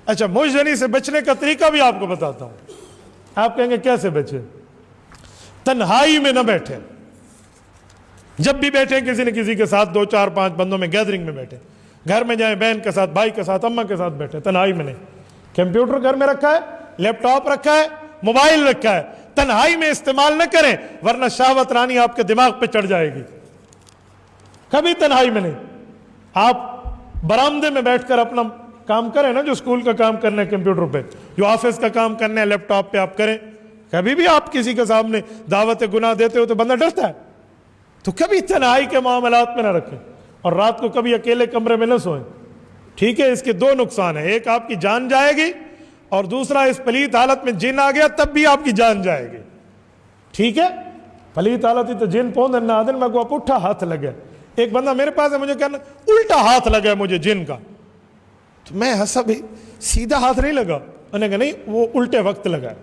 اچھا مجزنی سے بچنے کا طریقہ بھی آپ کو بتاتا ہوں. آپ کہیں گے کیسے بچے؟ تنہائی میں نہ بیٹھے. جب بھی بیٹھیں کسی نہ کسی کے ساتھ 2 4 5 بندوں میں گیدرنگ میں بیٹھے. گھر میں جائیں بہن کے ساتھ، بھائی کے ساتھ، اماں کے ساتھ بیٹھے، تنہائی میں نہیں. کمپیوٹر گھر میں رکھا ہے، لیپ ٹاپ رکھا ہے، موبائل رکھا ہے، تنہائی میں استعمال نہ کریں ورنہ شہوت رانی آپ کے دماغ پہ چڑھ جائے گی. کبھی تنہائی میں نہیں. آپ برآمدے میں بیٹھ کر اپنا کام کریں نا، جو اسکول کا کام کرنا ہے کمپیوٹر پہ، جو آفس کا کام کرنا ہے لیپ ٹاپ پہ آپ کریں. کبھی بھی آپ کسی کے سامنے دعوت گناہ دیتے ہو تو بندہ ڈرتا ہے. تو کبھی تنہائی کے معاملات میں نہ رکھیں، اور رات کو کبھی اکیلے کمرے میں نہ سوئیں. ٹھیک ہے، اس کے 2 نقصان ہیں. ایک آپ کی جان جائے گی، اور دوسرا اس پلیت حالت میں جن آ گیا تب بھی آپ کی جان جائے گی. ٹھیک ہے، پلیت حالت ہی تو جن پوندن نہ آدن میں کو پٹھا ہاتھ لگے. ایک بندہ میرے پاس ہے، مجھے کہنا الٹا ہاتھ لگا ہے مجھے جن کا. تو میں ہنسا، بھی سیدھا ہاتھ نہیں لگا. میں نے کہا نہیں، وہ الٹے وقت لگا ہے.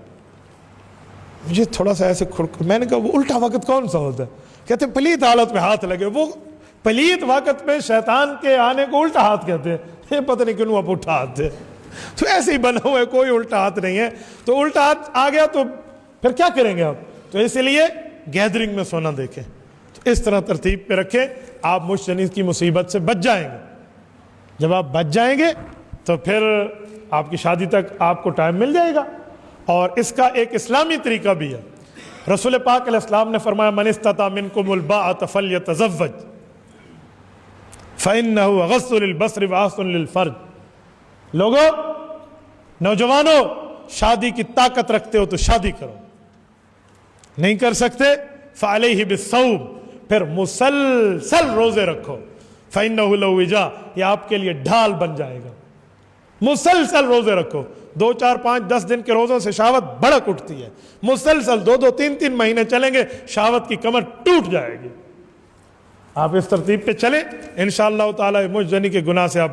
مجھے تھوڑا سا ایسے میں نے کہا وہ الٹا وقت کون سا ہوتا ہے؟ کہتے پلیت حالت میں ہاتھ لگے. وہ پلیت وقت میں شیطان کے آنے کو الٹا ہاتھ کہتے ہیں. یہ پتہ نہیں کیوں آپ اٹھا ہاتھ تھے. تو ایسے ہی بنا ہوا ہے، کوئی الٹا ہاتھ نہیں ہے. تو الٹا ہاتھ آ گیا تو پھر کیا کریں گے آپ؟ تو اسی لیے گیدرنگ میں سونا دیکھیں. تو اس طرح ترتیب پہ رکھیں، آپ مشتنی کی مصیبت سے بچ جائیں گے. جب آپ بچ جائیں گے تو پھر آپ کی شادی تک آپ کو ٹائم مل جائے گا. اور اس کا ایک اسلامی طریقہ بھی ہے. رسول پاک علیہ السلام نے فرمایا من استطاع منکم الباءۃ فلیتزوج فإنہ اغض للبصر واحسن للفرج. لوگوں، نوجوانوں، شادی کی طاقت رکھتے ہو تو شادی کرو، نہیں کر سکتے فعلیہ بالصوم، پھر مسلسل روزے رکھو. فإنہ لو وجا، یہ آپ کے لیے ڈھال بن جائے گا. مسلسل روزے رکھو. 2 4 5 10 دن کے روزوں سے شہوت بڑک اٹھتی ہے. مسلسل 2 2 3 3 مہینے چلیں گے، شہوت کی کمر ٹوٹ جائے گی. آپ اس ترتیب پہ چلیں، انشاءاللہ تعالی مجزنی کے گناہ سے آپ